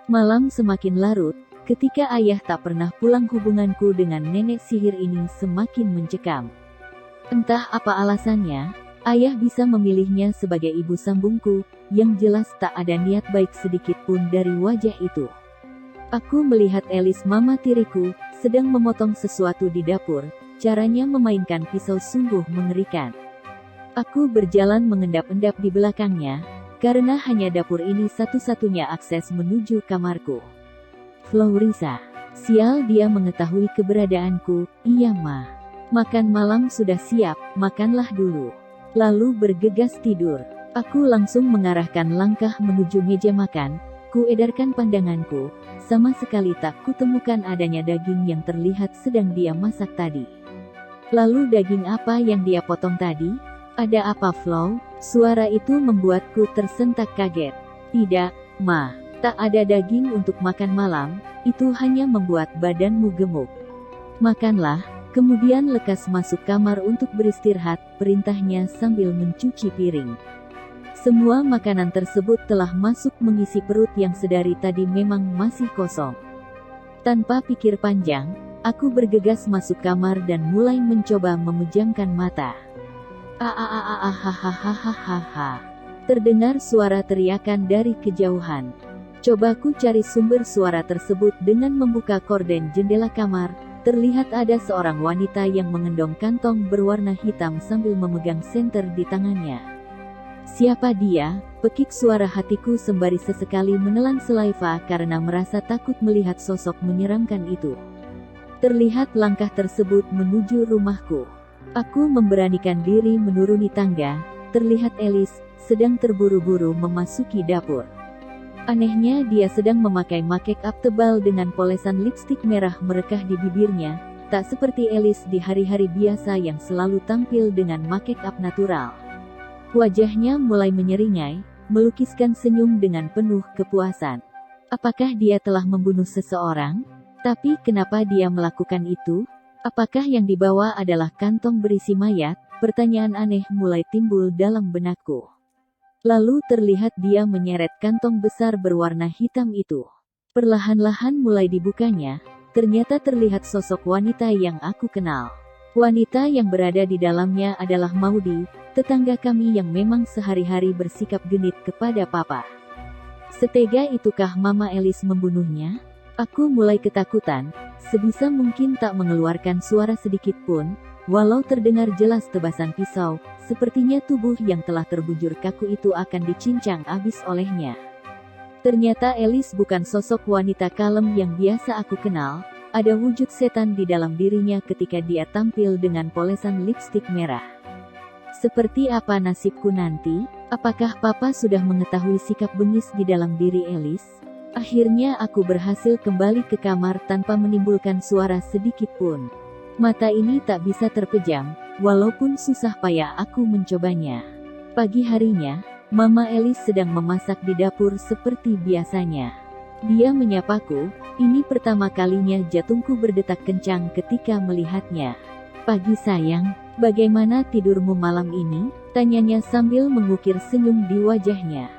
Malam semakin larut, ketika ayah tak pernah pulang. Hubunganku dengan nenek sihir ini semakin mencekam. Entah apa alasannya, ayah bisa memilihnya sebagai ibu sambungku, yang jelas tak ada niat baik sedikit pun dari wajah itu. Aku melihat Elis, mama tiriku, sedang memotong sesuatu di dapur. Caranya memainkan pisau sungguh mengerikan. Aku berjalan mengendap-endap di belakangnya, karena hanya dapur ini satu-satunya akses menuju kamarku. Florisa, sial, dia mengetahui keberadaanku. Iya ma, makan malam sudah siap, makanlah dulu. Lalu bergegas tidur. Aku langsung mengarahkan langkah menuju meja makan. Ku edarkan pandanganku, sama sekali tak kutemukan adanya daging yang terlihat sedang dia masak tadi. Lalu daging apa yang dia potong tadi? Ada apa, Flo? Suara itu membuatku tersentak kaget. Tidak, ma, tak ada daging untuk makan malam, itu hanya membuat badanmu gemuk. Makanlah, kemudian lekas masuk kamar untuk beristirahat, perintahnya sambil mencuci piring. Semua makanan tersebut telah masuk mengisi perut yang sedari tadi memang masih kosong. Tanpa pikir panjang, aku bergegas masuk kamar dan mulai mencoba memejamkan mata. Terdengar suara teriakan dari kejauhan. Coba ku cari sumber suara tersebut dengan membuka korden jendela kamar. Terlihat ada seorang wanita yang mengendong kantong berwarna hitam sambil memegang senter di tangannya. Siapa dia? Pekik suara hatiku sembari sesekali menelan saliva karena merasa takut melihat sosok menyeramkan itu. Terlihat langkah tersebut menuju rumahku. Aku memberanikan diri menuruni tangga. Terlihat Elis sedang terburu-buru memasuki dapur. Anehnya dia sedang memakai make up tebal dengan polesan lipstik merah merekah di bibirnya, tak seperti Elis di hari-hari biasa yang selalu tampil dengan make up natural. Wajahnya mulai menyeringai, melukiskan senyum dengan penuh kepuasan. Apakah dia telah membunuh seseorang? Tapi kenapa dia melakukan itu? Apakah yang dibawa adalah kantong berisi mayat? Pertanyaan aneh mulai timbul dalam benakku. Lalu terlihat dia menyeret kantong besar berwarna hitam itu. Perlahan-lahan mulai dibukanya, ternyata terlihat sosok wanita yang aku kenal. Wanita yang berada di dalamnya adalah Maudie, tetangga kami yang memang sehari-hari bersikap genit kepada papa. Setega itukah Mama Elis membunuhnya? Aku mulai ketakutan, sebisa mungkin tak mengeluarkan suara sedikit pun, walau terdengar jelas tebasan pisau, sepertinya tubuh yang telah terbujur kaku itu akan dicincang habis olehnya. Ternyata Elis bukan sosok wanita kalem yang biasa aku kenal, ada wujud setan di dalam dirinya ketika dia tampil dengan polesan lipstik merah. Seperti apa nasibku nanti? Apakah papa sudah mengetahui sikap bengis di dalam diri Elis? Akhirnya aku berhasil kembali ke kamar tanpa menimbulkan suara sedikit pun. Mata ini tak bisa terpejam, walaupun susah payah aku mencobanya. Pagi harinya, Mama Elis sedang memasak di dapur seperti biasanya. Dia menyapaku, ini pertama kalinya jantungku berdetak kencang ketika melihatnya. Pagi sayang, bagaimana tidurmu malam ini? Tanyanya sambil mengukir senyum di wajahnya.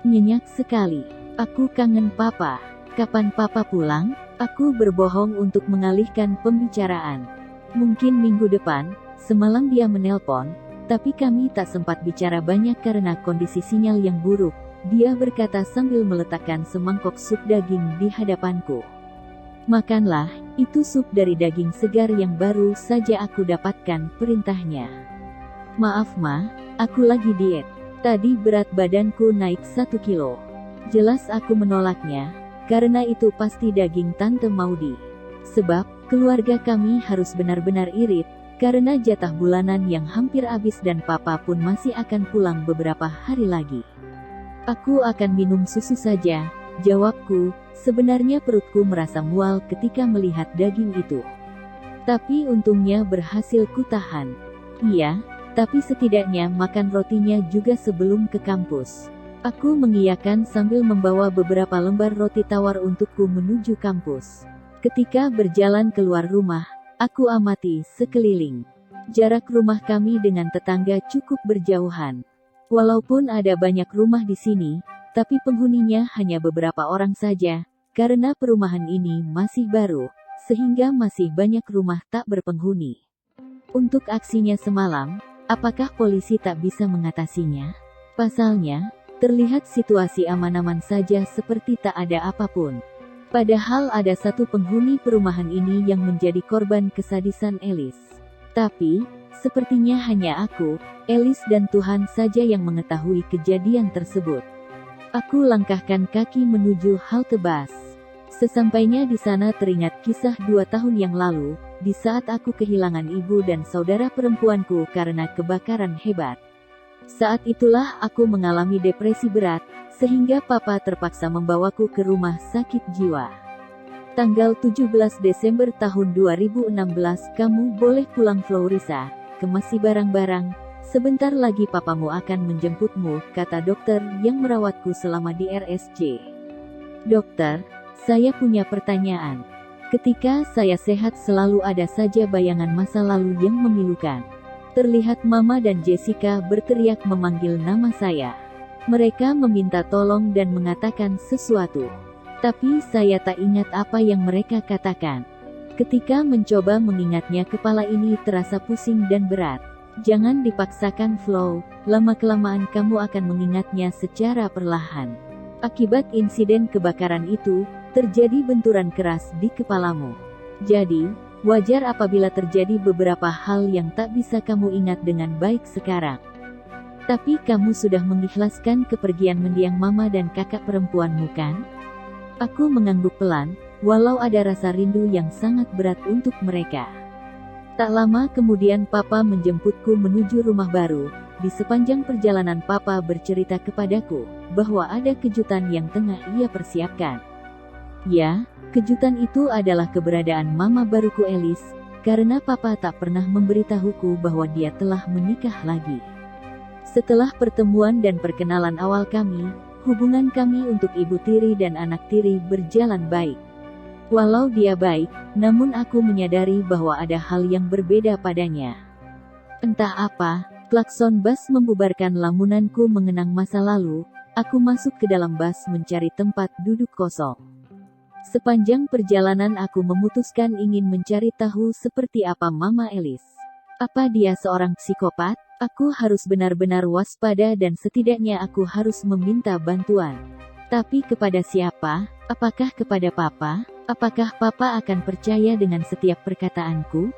Nyenyak sekali. Aku kangen papa. Kapan papa pulang? Aku berbohong untuk mengalihkan pembicaraan. Mungkin minggu depan. Semalam dia menelpon, tapi kami tak sempat bicara banyak karena kondisi sinyal yang buruk. Dia berkata sambil meletakkan semangkok sup daging di hadapanku. Makanlah, itu sup dari daging segar yang baru saja aku dapatkan, perintahnya. Maaf ma, aku lagi diet. Tadi berat badanku naik 1 kilo. Jelas aku menolaknya, karena itu pasti daging Tante Maudie. Sebab, keluarga kami harus benar-benar irit, karena jatah bulanan yang hampir habis dan papa pun masih akan pulang beberapa hari lagi. Aku akan minum susu saja, jawabku. Sebenarnya perutku merasa mual ketika melihat daging itu. Tapi untungnya berhasil kutahan. Iya, tapi setidaknya makan rotinya juga sebelum ke kampus. Aku mengiyakan sambil membawa beberapa lembar roti tawar untukku menuju kampus. Ketika berjalan keluar rumah, aku amati sekeliling. Jarak rumah kami dengan tetangga cukup berjauhan. Walaupun ada banyak rumah di sini, tapi penghuninya hanya beberapa orang saja, karena perumahan ini masih baru, sehingga masih banyak rumah tak berpenghuni. Untuk aksinya semalam, apakah polisi tak bisa mengatasinya? Pasalnya, terlihat situasi aman-aman saja seperti tak ada apapun. Padahal ada satu penghuni perumahan ini yang menjadi korban kesadisan Elis. Tapi, sepertinya hanya aku, Elis dan Tuhan saja yang mengetahui kejadian tersebut. Aku langkahkan kaki menuju halte bus. Sesampainya di sana teringat kisah 2 tahun yang lalu, di saat aku kehilangan ibu dan saudara perempuanku karena kebakaran hebat. Saat itulah aku mengalami depresi berat, sehingga papa terpaksa membawaku ke rumah sakit jiwa. Tanggal 17 Desember tahun 2016 kamu boleh pulang Florisa, kemasi barang-barang, sebentar lagi papamu akan menjemputmu, kata dokter yang merawatku selama di RSJ. Dokter, saya punya pertanyaan. Ketika saya sehat selalu ada saja bayangan masa lalu yang memilukan. Terlihat Mama dan Jessica berteriak memanggil nama saya. Mereka meminta tolong dan mengatakan sesuatu. Tapi saya tak ingat apa yang mereka katakan. Ketika mencoba mengingatnya kepala ini terasa pusing dan berat. Jangan dipaksakan Flo, lama-kelamaan kamu akan mengingatnya secara perlahan. Akibat insiden kebakaran itu, terjadi benturan keras di kepalamu. Jadi, wajar apabila terjadi beberapa hal yang tak bisa kamu ingat dengan baik sekarang. Tapi kamu sudah mengikhlaskan kepergian mendiang mama dan kakak perempuanmu kan? Aku mengangguk pelan, walau ada rasa rindu yang sangat berat untuk mereka. Tak lama kemudian papa menjemputku menuju rumah baru. Di sepanjang perjalanan papa bercerita kepadaku, bahwa ada kejutan yang tengah ia persiapkan. Ya, kejutan itu adalah keberadaan mama baruku Elis, karena papa tak pernah memberitahuku bahwa dia telah menikah lagi. Setelah pertemuan dan perkenalan awal kami, hubungan kami untuk ibu tiri dan anak tiri berjalan baik. Walau dia baik, namun aku menyadari bahwa ada hal yang berbeda padanya. Entah apa, klakson bus membubarkan lamunanku mengenang masa lalu. Aku masuk ke dalam bus mencari tempat duduk kosong. Sepanjang perjalanan aku memutuskan ingin mencari tahu seperti apa Mama Elis. Apa dia seorang psikopat? Aku harus benar-benar waspada dan setidaknya aku harus meminta bantuan. Tapi kepada siapa? Apakah kepada papa? Apakah papa akan percaya dengan setiap perkataanku?